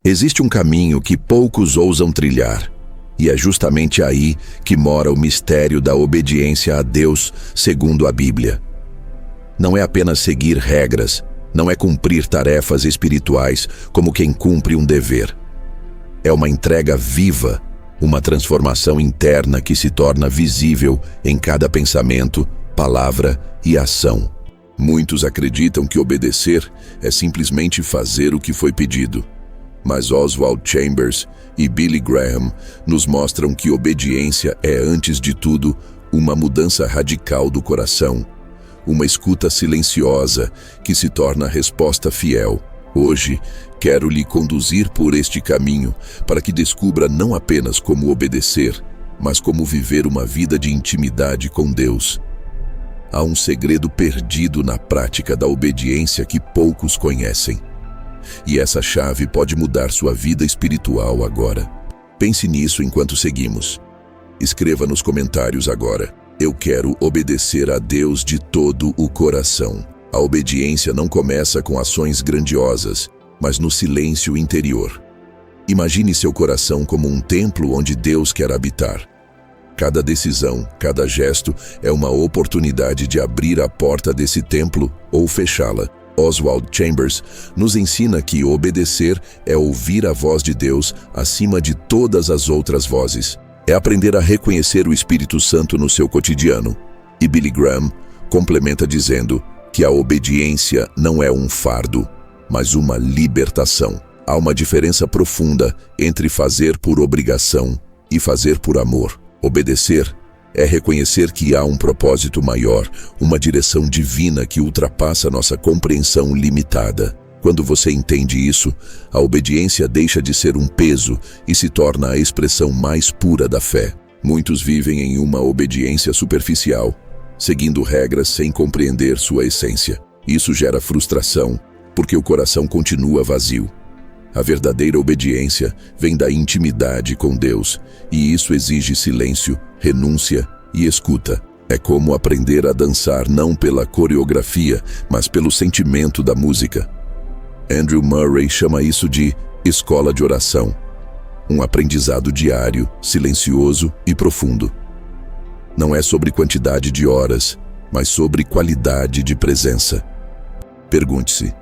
Existe um caminho que poucos ousam trilhar, e é justamente aí que mora o mistério da obediência a Deus segundo a Bíblia. Não é apenas seguir regras, não é cumprir tarefas espirituais como quem cumpre um dever. É uma entrega viva, uma transformação interna que se torna visível em cada pensamento, palavra e ação. Muitos acreditam que obedecer é simplesmente fazer o que foi pedido. Mas Oswald Chambers e Billy Graham nos mostram que obediência é, antes de tudo, uma mudança radical do coração, uma escuta silenciosa que se torna resposta fiel. Hoje, quero lhe conduzir por este caminho para que descubra não apenas como obedecer, mas como viver uma vida de intimidade com Deus. Há um segredo perdido na prática da obediência que poucos conhecem. E essa chave pode mudar sua vida espiritual agora. Pense nisso enquanto seguimos. Escreva nos comentários agora: eu quero obedecer a Deus de todo o coração. A obediência não começa com ações grandiosas, mas no silêncio interior. Imagine seu coração como um templo onde Deus quer habitar. Cada decisão, cada gesto é uma oportunidade de abrir a porta desse templo ou fechá-la. Oswald Chambers nos ensina que obedecer é ouvir a voz de Deus acima de todas as outras vozes. É aprender a reconhecer o Espírito Santo no seu cotidiano. E Billy Graham complementa dizendo que a obediência não é um fardo, mas uma libertação. Há uma diferença profunda entre fazer por obrigação e fazer por amor. Obedecer é reconhecer que há um propósito maior, uma direção divina que ultrapassa nossa compreensão limitada. Quando você entende isso, a obediência deixa de ser um peso e se torna a expressão mais pura da fé. Muitos vivem em uma obediência superficial, seguindo regras sem compreender sua essência. Isso gera frustração, porque o coração continua vazio. A verdadeira obediência vem da intimidade com Deus, e isso exige silêncio, renúncia e escuta. É como aprender a dançar não pela coreografia, mas pelo sentimento da música. Andrew Murray chama isso de escola de oração, um aprendizado diário, silencioso e profundo. Não é sobre quantidade de horas, mas sobre qualidade de presença. Pergunte-se: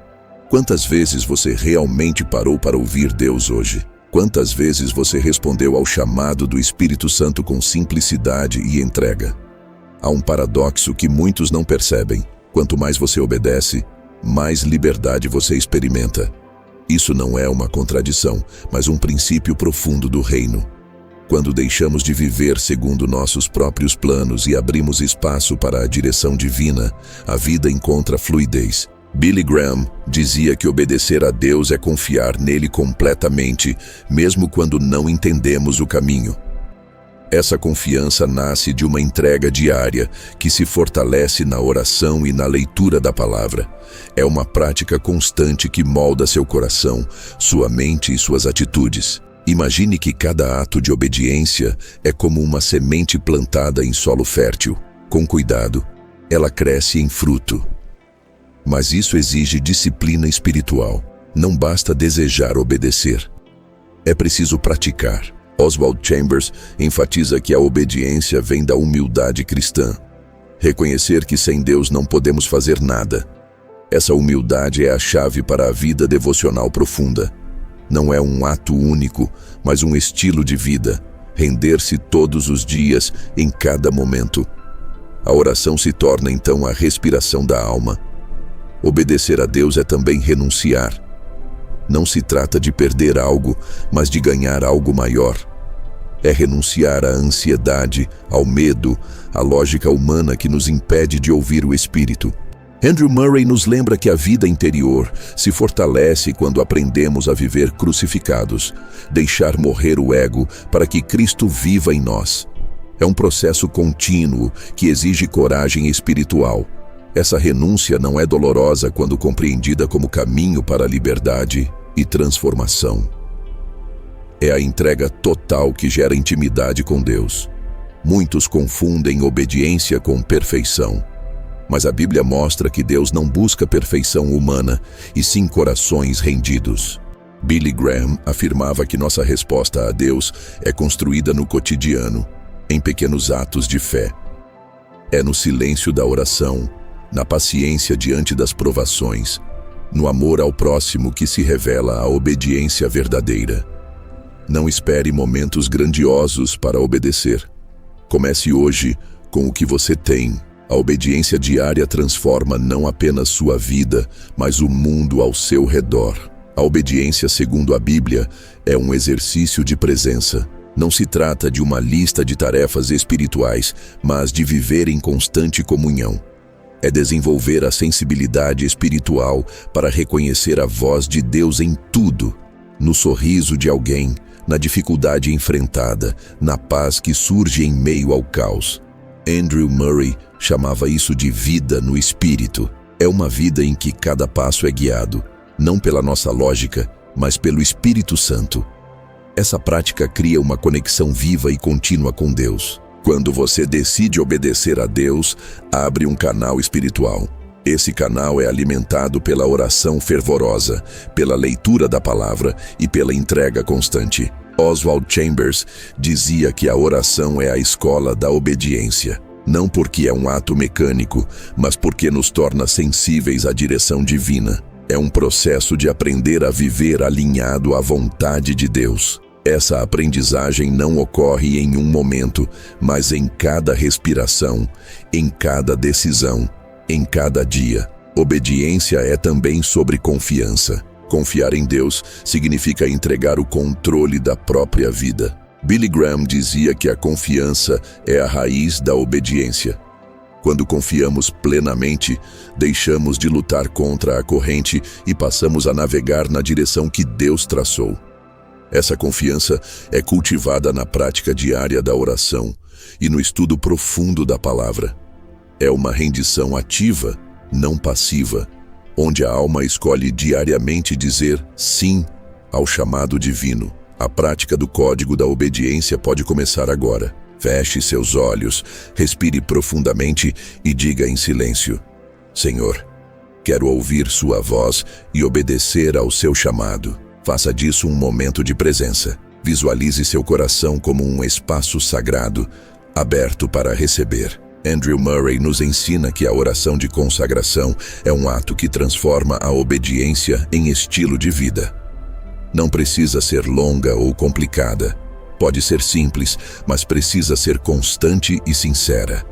quantas vezes você realmente parou para ouvir Deus hoje? Quantas vezes você respondeu ao chamado do Espírito Santo com simplicidade e entrega? Há um paradoxo que muitos não percebem. Quanto mais você obedece, mais liberdade você experimenta. Isso não é uma contradição, mas um princípio profundo do reino. Quando deixamos de viver segundo nossos próprios planos e abrimos espaço para a direção divina, a vida encontra fluidez. Billy Graham dizia que obedecer a Deus é confiar nele completamente, mesmo quando não entendemos o caminho. Essa confiança nasce de uma entrega diária que se fortalece na oração e na leitura da palavra. É uma prática constante que molda seu coração, sua mente e suas atitudes. Imagine que cada ato de obediência é como uma semente plantada em solo fértil. Com cuidado, ela cresce em fruto. Mas isso exige disciplina espiritual. Não basta desejar obedecer. É preciso praticar. Oswald Chambers enfatiza que a obediência vem da humildade cristã. Reconhecer que sem Deus não podemos fazer nada. Essa humildade é a chave para a vida devocional profunda. Não é um ato único, mas um estilo de vida. Render-se todos os dias, em cada momento. A oração se torna então a respiração da alma. Obedecer a Deus é também renunciar. Não se trata de perder algo, mas de ganhar algo maior. É renunciar à ansiedade, ao medo, à lógica humana que nos impede de ouvir o Espírito. Andrew Murray nos lembra que a vida interior se fortalece quando aprendemos a viver crucificados, deixar morrer o ego para que Cristo viva em nós. É um processo contínuo que exige coragem espiritual. Essa renúncia não é dolorosa quando compreendida como caminho para a liberdade e transformação. É a entrega total que gera intimidade com Deus. Muitos confundem obediência com perfeição. Mas a Bíblia mostra que Deus não busca perfeição humana, e sim corações rendidos. Billy Graham afirmava que nossa resposta a Deus é construída no cotidiano, em pequenos atos de fé. É no silêncio da oração, na paciência diante das provações, no amor ao próximo que se revela a obediência verdadeira. Não espere momentos grandiosos para obedecer. Comece hoje com o que você tem. A obediência diária transforma não apenas sua vida, mas o mundo ao seu redor. A obediência, segundo a Bíblia, é um exercício de presença. Não se trata de uma lista de tarefas espirituais, mas de viver em constante comunhão. É desenvolver a sensibilidade espiritual para reconhecer a voz de Deus em tudo, no sorriso de alguém, na dificuldade enfrentada, na paz que surge em meio ao caos. Andrew Murray chamava isso de vida no espírito. É uma vida em que cada passo é guiado, não pela nossa lógica, mas pelo Espírito Santo. Essa prática cria uma conexão viva e contínua com Deus. Quando você decide obedecer a Deus, abre um canal espiritual. Esse canal é alimentado pela oração fervorosa, pela leitura da palavra e pela entrega constante. Oswald Chambers dizia que a oração é a escola da obediência. Não porque é um ato mecânico, mas porque nos torna sensíveis à direção divina. É um processo de aprender a viver alinhado à vontade de Deus. Essa aprendizagem não ocorre em um momento, mas em cada respiração, em cada decisão, em cada dia. Obediência é também sobre confiança. Confiar em Deus significa entregar o controle da própria vida. Billy Graham dizia que a confiança é a raiz da obediência. Quando confiamos plenamente, deixamos de lutar contra a corrente e passamos a navegar na direção que Deus traçou. Essa confiança é cultivada na prática diária da oração e no estudo profundo da palavra. É uma rendição ativa, não passiva, onde a alma escolhe diariamente dizer sim ao chamado divino. A prática do código da obediência pode começar agora. Feche seus olhos, respire profundamente e diga em silêncio: Senhor, quero ouvir sua voz e obedecer ao seu chamado. Faça disso um momento de presença. Visualize seu coração como um espaço sagrado, aberto para receber. Andrew Murray nos ensina que a oração de consagração é um ato que transforma a obediência em estilo de vida. Não precisa ser longa ou complicada. Pode ser simples, mas precisa ser constante e sincera.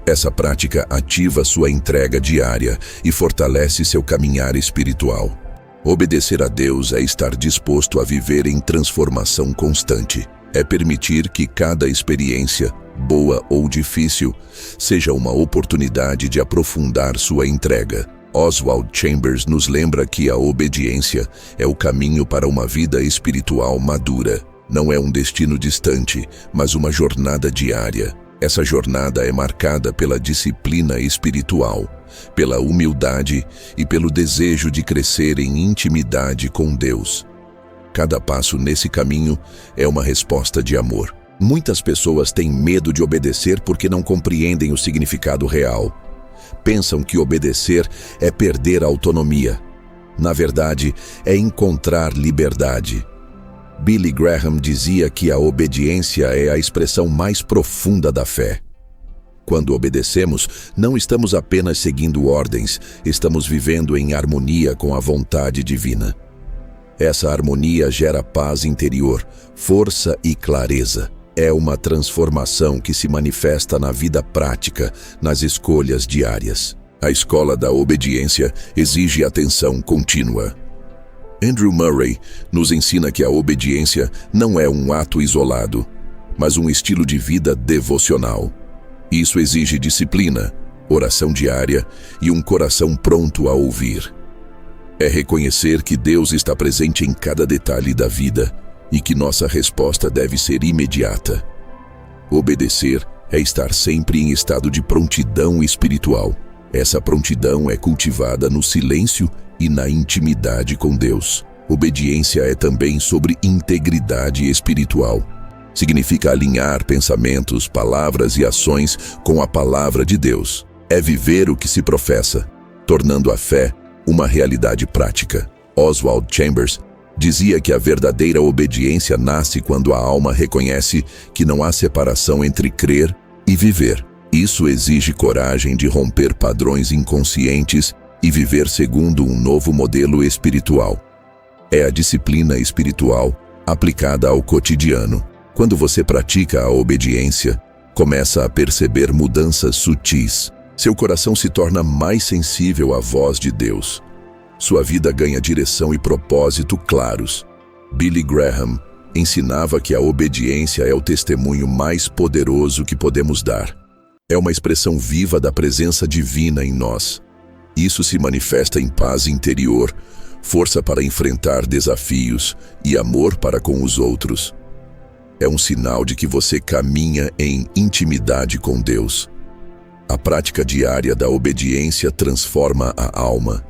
Essa prática ativa sua entrega diária e fortalece seu caminhar espiritual. Obedecer a Deus é estar disposto a viver em transformação constante. É permitir que cada experiência, boa ou difícil, seja uma oportunidade de aprofundar sua entrega. Oswald Chambers nos lembra que a obediência é o caminho para uma vida espiritual madura. Não é um destino distante, mas uma jornada diária. Essa jornada é marcada pela disciplina espiritual, pela humildade e pelo desejo de crescer em intimidade com Deus. Cada passo nesse caminho é uma resposta de amor. Muitas pessoas têm medo de obedecer porque não compreendem o significado real. Pensam que obedecer é perder a autonomia. Na verdade, é encontrar liberdade. Billy Graham dizia que a obediência é a expressão mais profunda da fé. Quando obedecemos, não estamos apenas seguindo ordens, estamos vivendo em harmonia com a vontade divina. Essa harmonia gera paz interior, força e clareza. É uma transformação que se manifesta na vida prática, nas escolhas diárias. A escola da obediência exige atenção contínua. Andrew Murray nos ensina que a obediência não é um ato isolado, mas um estilo de vida devocional. Isso exige disciplina, oração diária e um coração pronto a ouvir. É reconhecer que Deus está presente em cada detalhe da vida e que nossa resposta deve ser imediata. Obedecer é estar sempre em estado de prontidão espiritual. Essa prontidão é cultivada no silêncio e na intimidade com Deus. Obediência é também sobre integridade espiritual. Significa alinhar pensamentos, palavras e ações com a palavra de Deus. É viver o que se professa, tornando a fé uma realidade prática. Oswald Chambers Dizia que a verdadeira obediência nasce quando a alma reconhece que não há separação entre crer e viver. Isso exige coragem de romper padrões inconscientes e viver segundo um novo modelo espiritual. É a disciplina espiritual aplicada ao cotidiano. Quando você pratica a obediência, começa a perceber mudanças sutis. Seu coração se torna mais sensível à voz de Deus. Sua vida ganha direção e propósito claros. Billy Graham ensinava que a obediência é o testemunho mais poderoso que podemos dar. É uma expressão viva da presença divina em nós. Isso se manifesta em paz interior, força para enfrentar desafios e amor para com os outros. É um sinal de que você caminha em intimidade com Deus. A prática diária da obediência transforma a alma.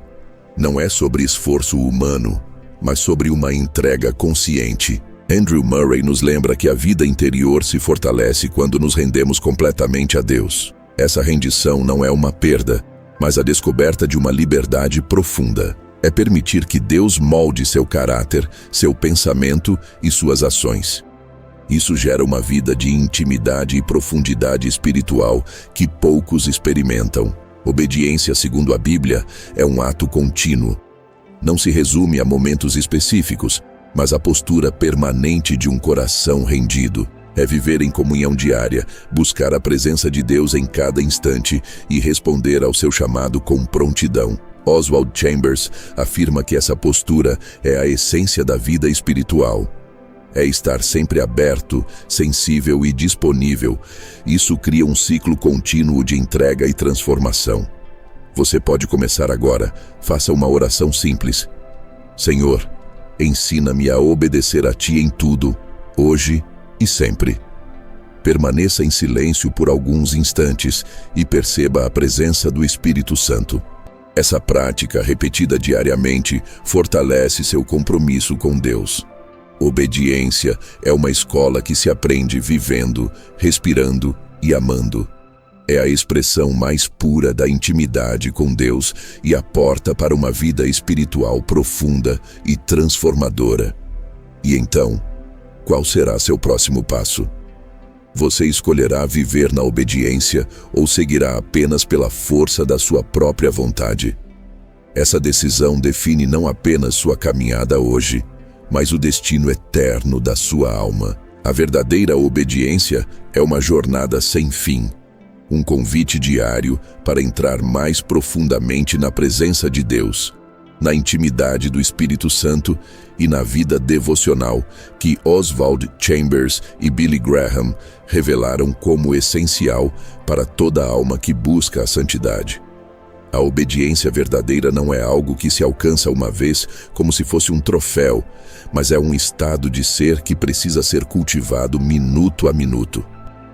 Não é sobre esforço humano, mas sobre uma entrega consciente. Andrew Murray nos lembra que a vida interior se fortalece quando nos rendemos completamente a Deus. Essa rendição não é uma perda, mas a descoberta de uma liberdade profunda. É permitir que Deus molde seu caráter, seu pensamento e suas ações. Isso gera uma vida de intimidade e profundidade espiritual que poucos experimentam. Obediência, segundo a Bíblia, é um ato contínuo. Não se resume a momentos específicos, mas a postura permanente de um coração rendido. É viver em comunhão diária, buscar a presença de Deus em cada instante e responder ao seu chamado com prontidão. Oswald Chambers afirma que essa postura é a essência da vida espiritual. É estar sempre aberto, sensível e disponível. Isso cria um ciclo contínuo de entrega e transformação. Você pode começar agora. Faça uma oração simples. Senhor, ensina-me a obedecer a Ti em tudo, hoje e sempre. Permaneça em silêncio por alguns instantes e perceba a presença do Espírito Santo. Essa prática, repetida diariamente, fortalece seu compromisso com Deus. Obediência é uma escola que se aprende vivendo, respirando e amando. É a expressão mais pura da intimidade com Deus e a porta para uma vida espiritual profunda e transformadora. E então, qual será seu próximo passo? Você escolherá viver na obediência ou seguirá apenas pela força da sua própria vontade? Essa decisão define não apenas sua caminhada hoje, mas o destino eterno da sua alma. A verdadeira obediência é uma jornada sem fim, um convite diário para entrar mais profundamente na presença de Deus, na intimidade do Espírito Santo e na vida devocional que Oswald Chambers e Billy Graham revelaram como essencial para toda alma que busca a santidade. A obediência verdadeira não é algo que se alcança uma vez como se fosse um troféu, mas é um estado de ser que precisa ser cultivado minuto a minuto.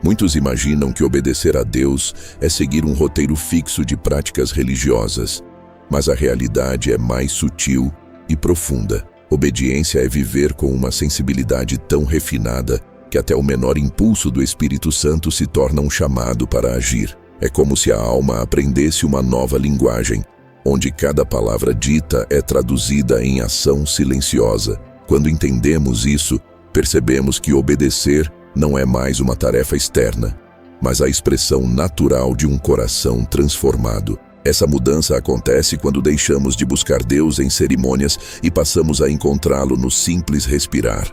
Muitos imaginam que obedecer a Deus é seguir um roteiro fixo de práticas religiosas, mas a realidade é mais sutil e profunda. Obediência é viver com uma sensibilidade tão refinada que até o menor impulso do Espírito Santo se torna um chamado para agir. É como se a alma aprendesse uma nova linguagem, onde cada palavra dita é traduzida em ação silenciosa. Quando entendemos isso, percebemos que obedecer não é mais uma tarefa externa, mas a expressão natural de um coração transformado. Essa mudança acontece quando deixamos de buscar Deus em cerimônias e passamos a encontrá-lo no simples respirar,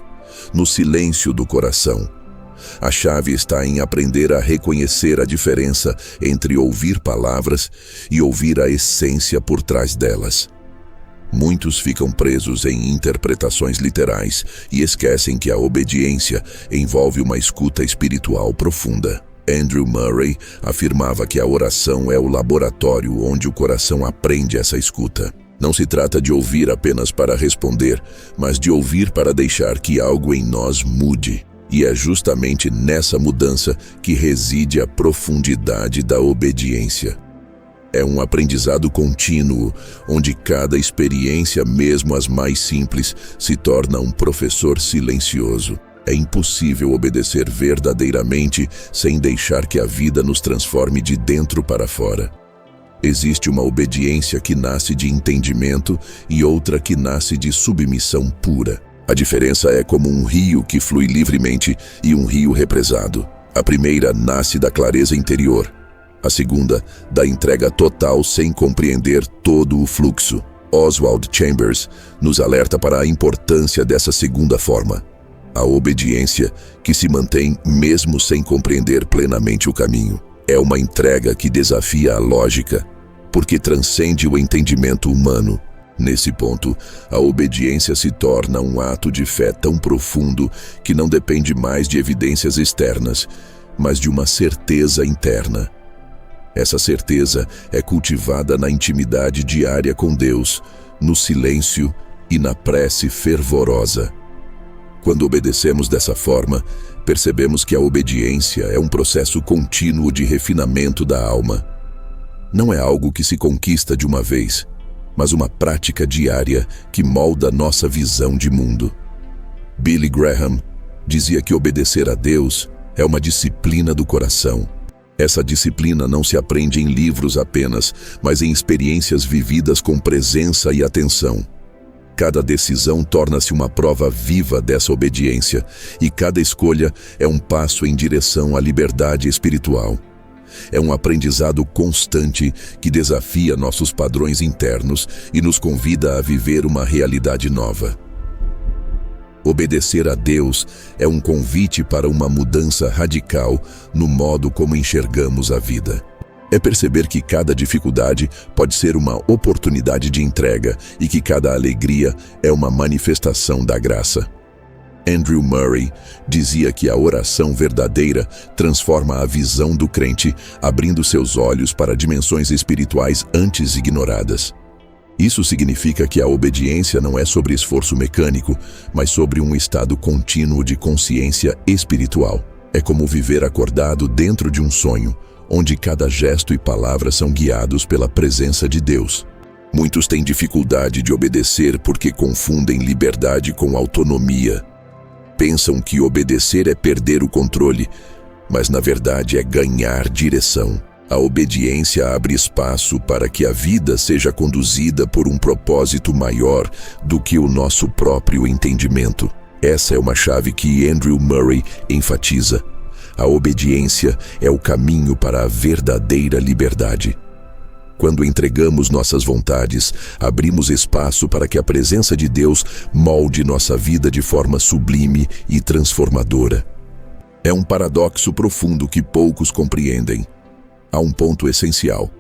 no silêncio do coração. A chave está em aprender a reconhecer a diferença entre ouvir palavras e ouvir a essência por trás delas. Muitos ficam presos em interpretações literais e esquecem que a obediência envolve uma escuta espiritual profunda. Andrew Murray afirmava que a oração é o laboratório onde o coração aprende essa escuta. Não se trata de ouvir apenas para responder, mas de ouvir para deixar que algo em nós mude. E é justamente nessa mudança que reside a profundidade da obediência. É um aprendizado contínuo, onde cada experiência, mesmo as mais simples, se torna um professor silencioso. É impossível obedecer verdadeiramente sem deixar que a vida nos transforme de dentro para fora. Existe uma obediência que nasce de entendimento e outra que nasce de submissão pura. A diferença é como um rio que flui livremente e um rio represado. A primeira nasce da clareza interior. A segunda, da entrega total sem compreender todo o fluxo. Oswald Chambers nos alerta para a importância dessa segunda forma. A obediência que se mantém mesmo sem compreender plenamente o caminho. É uma entrega que desafia a lógica, porque transcende o entendimento humano. Nesse ponto, a obediência se torna um ato de fé tão profundo que não depende mais de evidências externas, mas de uma certeza interna. Essa certeza é cultivada na intimidade diária com Deus, no silêncio e na prece fervorosa. Quando obedecemos dessa forma, percebemos que a obediência é um processo contínuo de refinamento da alma. Não é algo que se conquista de uma vez, mas uma prática diária que molda nossa visão de mundo. Billy Graham dizia que obedecer a Deus é uma disciplina do coração. Essa disciplina não se aprende em livros apenas, mas em experiências vividas com presença e atenção. Cada decisão torna-se uma prova viva dessa obediência, e cada escolha é um passo em direção à liberdade espiritual. É um aprendizado constante que desafia nossos padrões internos e nos convida a viver uma realidade nova. Obedecer a Deus é um convite para uma mudança radical no modo como enxergamos a vida. É perceber que cada dificuldade pode ser uma oportunidade de entrega e que cada alegria é uma manifestação da graça. Andrew Murray dizia que a oração verdadeira transforma a visão do crente, abrindo seus olhos para dimensões espirituais antes ignoradas. Isso significa que a obediência não é sobre esforço mecânico, mas sobre um estado contínuo de consciência espiritual. É como viver acordado dentro de um sonho, onde cada gesto e palavra são guiados pela presença de Deus. Muitos têm dificuldade de obedecer porque confundem liberdade com autonomia. Pensam que obedecer é perder o controle, mas na verdade é ganhar direção. A obediência abre espaço para que a vida seja conduzida por um propósito maior do que o nosso próprio entendimento. Essa é uma chave que Andrew Murray enfatiza. A obediência é o caminho para a verdadeira liberdade. Quando entregamos nossas vontades, abrimos espaço para que a presença de Deus molde nossa vida de forma sublime e transformadora. É um paradoxo profundo que poucos compreendem. Há um ponto essencial.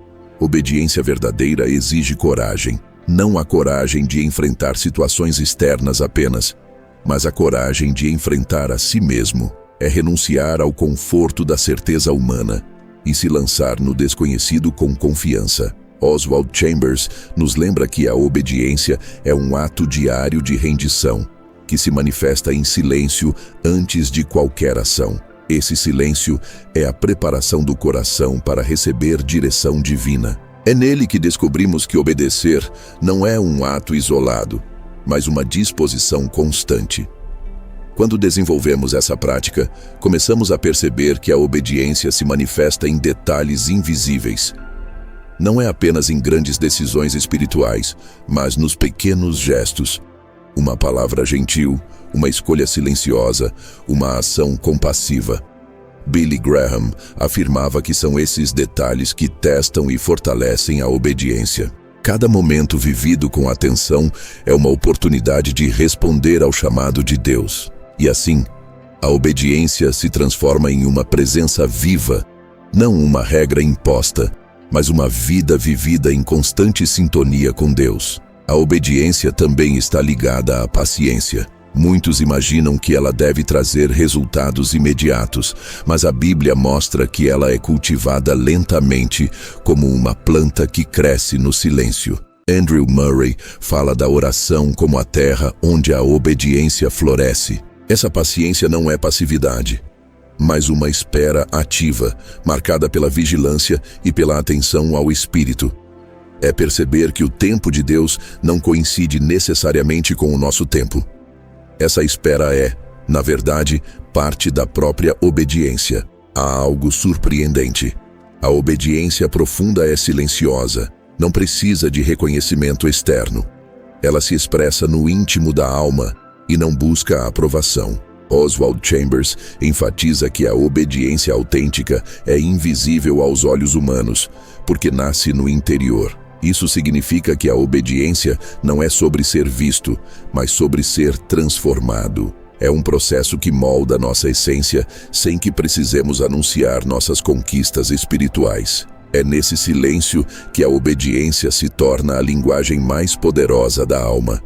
Obediência verdadeira exige coragem. Não a coragem de enfrentar situações externas apenas, mas a coragem de enfrentar a si mesmo. É renunciar ao conforto da certeza humana e se lançar no desconhecido com confiança. Oswald Chambers nos lembra que a obediência é um ato diário de rendição, que se manifesta em silêncio antes de qualquer ação. Esse silêncio é a preparação do coração para receber direção divina. É nele que descobrimos que obedecer não é um ato isolado, mas uma disposição constante. Quando desenvolvemos essa prática, começamos a perceber que a obediência se manifesta em detalhes invisíveis. Não é apenas em grandes decisões espirituais, mas nos pequenos gestos. Uma palavra gentil, uma escolha silenciosa, uma ação compassiva. Billy Graham afirmava que são esses detalhes que testam e fortalecem a obediência. Cada momento vivido com atenção é uma oportunidade de responder ao chamado de Deus. E assim, a obediência se transforma em uma presença viva, não uma regra imposta, mas uma vida vivida em constante sintonia com Deus. A obediência também está ligada à paciência. Muitos imaginam que ela deve trazer resultados imediatos, mas a Bíblia mostra que ela é cultivada lentamente, como uma planta que cresce no silêncio. Andrew Murray fala da oração como a terra onde a obediência floresce. Essa paciência não é passividade, mas uma espera ativa, marcada pela vigilância e pela atenção ao Espírito. É perceber que o tempo de Deus não coincide necessariamente com o nosso tempo. Essa espera é, na verdade, parte da própria obediência. Há algo surpreendente. A obediência profunda é silenciosa, não precisa de reconhecimento externo. Ela se expressa no íntimo da alma e não busca a aprovação. Oswald Chambers enfatiza que a obediência autêntica é invisível aos olhos humanos, porque nasce no interior. Isso significa que a obediência não é sobre ser visto, mas sobre ser transformado. É um processo que molda nossa essência sem que precisemos anunciar nossas conquistas espirituais. É nesse silêncio que a obediência se torna a linguagem mais poderosa da alma.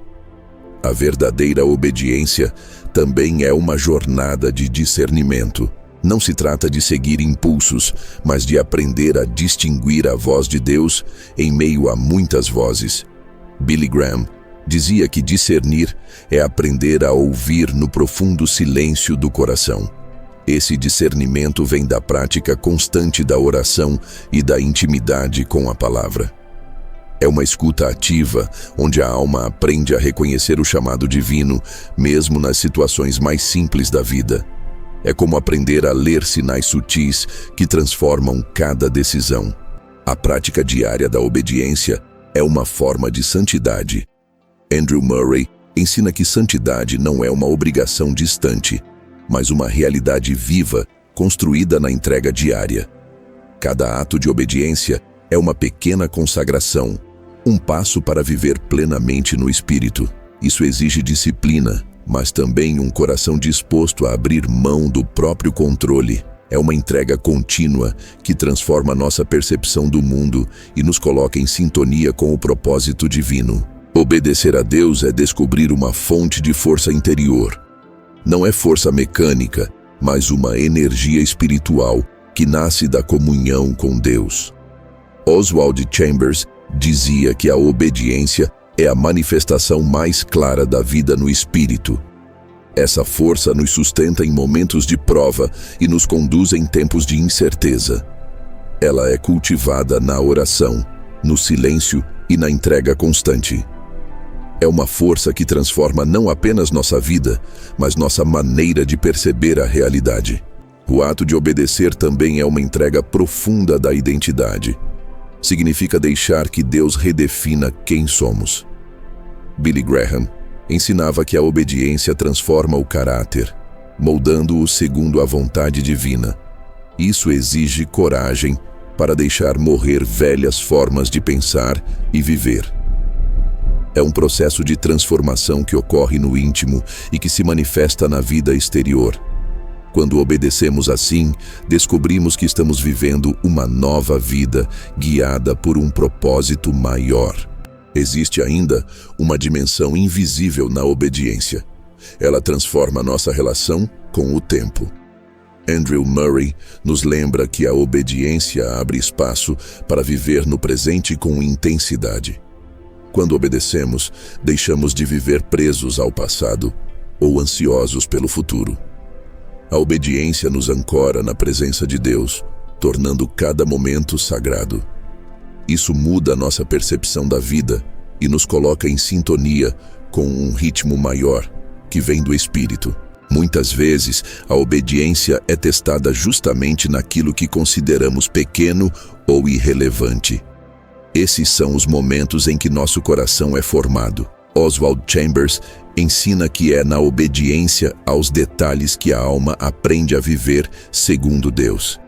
A verdadeira obediência também é uma jornada de discernimento. Não se trata de seguir impulsos, mas de aprender a distinguir a voz de Deus em meio a muitas vozes. Billy Graham dizia que discernir é aprender a ouvir no profundo silêncio do coração. Esse discernimento vem da prática constante da oração e da intimidade com a palavra. É uma escuta ativa, onde a alma aprende a reconhecer o chamado divino, mesmo nas situações mais simples da vida. É como aprender a ler sinais sutis que transformam cada decisão. A prática diária da obediência é uma forma de santidade. Andrew Murray ensina que santidade não é uma obrigação distante, mas uma realidade viva, construída na entrega diária. Cada ato de obediência é uma pequena consagração, um passo para viver plenamente no Espírito. Isso exige disciplina, mas também um coração disposto a abrir mão do próprio controle. É uma entrega contínua que transforma nossa percepção do mundo e nos coloca em sintonia com o propósito divino. Obedecer a Deus é descobrir uma fonte de força interior. Não é força mecânica, mas uma energia espiritual que nasce da comunhão com Deus. Oswald Chambers dizia que a obediência é a manifestação mais clara da vida no Espírito. Essa força nos sustenta em momentos de prova e nos conduz em tempos de incerteza. Ela é cultivada na oração, no silêncio e na entrega constante. É uma força que transforma não apenas nossa vida, mas nossa maneira de perceber a realidade. O ato de obedecer também é uma entrega profunda da identidade. Significa deixar que Deus redefina quem somos. Billy Graham ensinava que a obediência transforma o caráter, moldando-o segundo a vontade divina. Isso exige coragem para deixar morrer velhas formas de pensar e viver. É um processo de transformação que ocorre no íntimo e que se manifesta na vida exterior. Quando obedecemos assim, descobrimos que estamos vivendo uma nova vida, guiada por um propósito maior. Existe ainda uma dimensão invisível na obediência. Ela transforma nossa relação com o tempo. Andrew Murray nos lembra que a obediência abre espaço para viver no presente com intensidade. Quando obedecemos, deixamos de viver presos ao passado ou ansiosos pelo futuro. A obediência nos ancora na presença de Deus, tornando cada momento sagrado. Isso muda nossa percepção da vida e nos coloca em sintonia com um ritmo maior que vem do Espírito. Muitas vezes, a obediência é testada justamente naquilo que consideramos pequeno ou irrelevante. Esses são os momentos em que nosso coração é formado. Oswald Chambers ensina que é na obediência aos detalhes que a alma aprende a viver segundo Deus.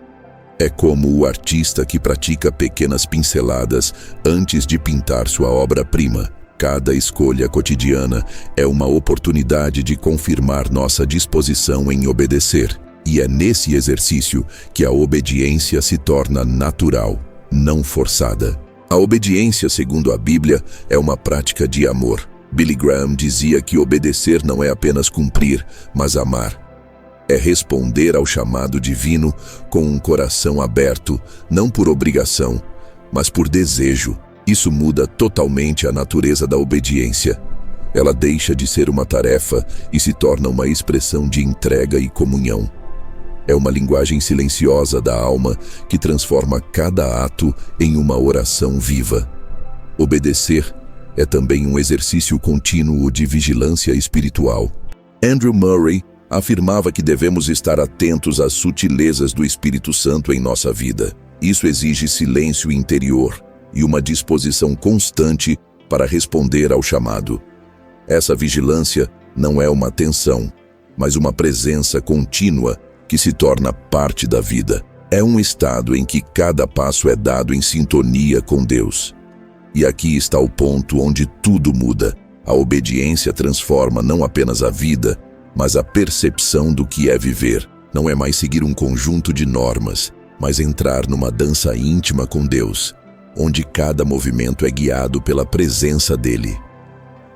É como o artista que pratica pequenas pinceladas antes de pintar sua obra-prima. Cada escolha cotidiana é uma oportunidade de confirmar nossa disposição em obedecer. E é nesse exercício que a obediência se torna natural, não forçada. A obediência, segundo a Bíblia, é uma prática de amor. Billy Graham dizia que obedecer não é apenas cumprir, mas amar. É responder ao chamado divino com um coração aberto, não por obrigação, mas por desejo. Isso muda totalmente a natureza da obediência. Ela deixa de ser uma tarefa e se torna uma expressão de entrega e comunhão. É uma linguagem silenciosa da alma que transforma cada ato em uma oração viva. Obedecer é também um exercício contínuo de vigilância espiritual. Andrew Murray afirmava que devemos estar atentos às sutilezas do Espírito Santo em nossa vida. Isso exige silêncio interior e uma disposição constante para responder ao chamado. Essa vigilância não é uma tensão, mas uma presença contínua que se torna parte da vida. É um estado em que cada passo é dado em sintonia com Deus. E aqui está o ponto onde tudo muda. A obediência transforma não apenas a vida, mas a percepção do que é viver. Não é mais seguir um conjunto de normas, mas entrar numa dança íntima com Deus, onde cada movimento é guiado pela presença dele.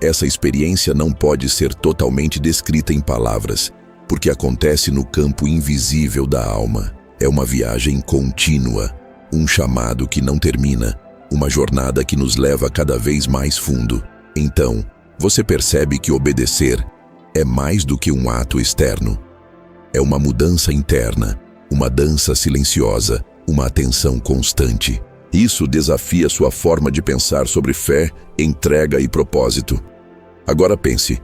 Essa experiência não pode ser totalmente descrita em palavras, porque acontece no campo invisível da alma. É uma viagem contínua, um chamado que não termina, uma jornada que nos leva cada vez mais fundo. Então, você percebe que obedecer é mais do que um ato externo. É uma mudança interna, uma dança silenciosa, uma atenção constante. Isso desafia sua forma de pensar sobre fé, entrega e propósito. Agora pense,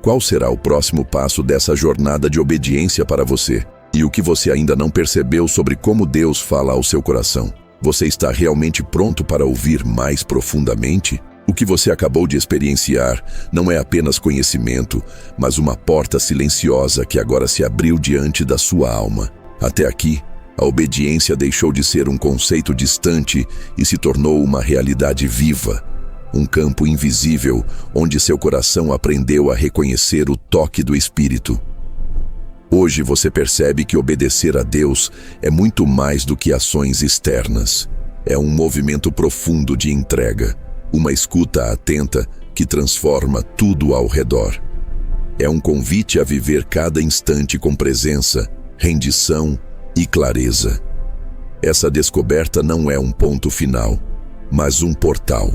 qual será o próximo passo dessa jornada de obediência para você? E o que você ainda não percebeu sobre como Deus fala ao seu coração? Você está realmente pronto para ouvir mais profundamente? O que você acabou de experienciar não é apenas conhecimento, mas uma porta silenciosa que agora se abriu diante da sua alma. Até aqui, a obediência deixou de ser um conceito distante e se tornou uma realidade viva. Um campo invisível onde seu coração aprendeu a reconhecer o toque do Espírito. Hoje você percebe que obedecer a Deus é muito mais do que ações externas. É um movimento profundo de entrega, uma escuta atenta que transforma tudo ao redor. É um convite a viver cada instante com presença, rendição e clareza. Essa descoberta não é um ponto final, mas um portal.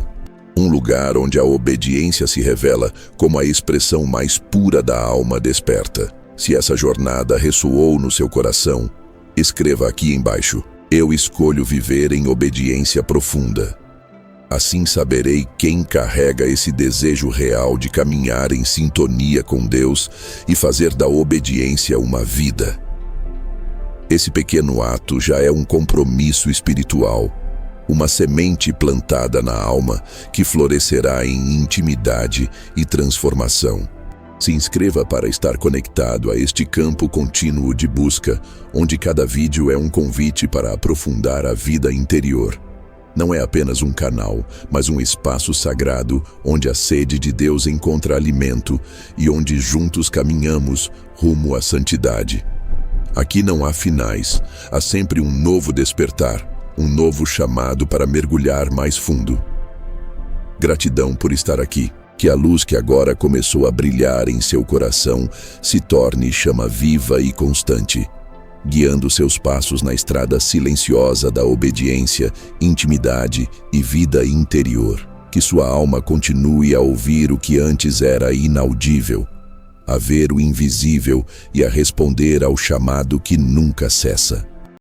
Um lugar onde a obediência se revela como a expressão mais pura da alma desperta. Se essa jornada ressoou no seu coração, escreva aqui embaixo: eu escolho viver em obediência profunda. Assim saberei quem carrega esse desejo real de caminhar em sintonia com Deus e fazer da obediência uma vida. Esse pequeno ato já é um compromisso espiritual, uma semente plantada na alma que florescerá em intimidade e transformação. Se inscreva para estar conectado a este campo contínuo de busca, onde cada vídeo é um convite para aprofundar a vida interior. Não é apenas um canal, mas um espaço sagrado onde a sede de Deus encontra alimento e onde juntos caminhamos rumo à santidade. Aqui não há finais, há sempre um novo despertar, um novo chamado para mergulhar mais fundo. Gratidão por estar aqui. Que a luz que agora começou a brilhar em seu coração se torne chama viva e constante, guiando seus passos na estrada silenciosa da obediência, intimidade e vida interior. Que sua alma continue a ouvir o que antes era inaudível, a ver o invisível e a responder ao chamado que nunca cessa.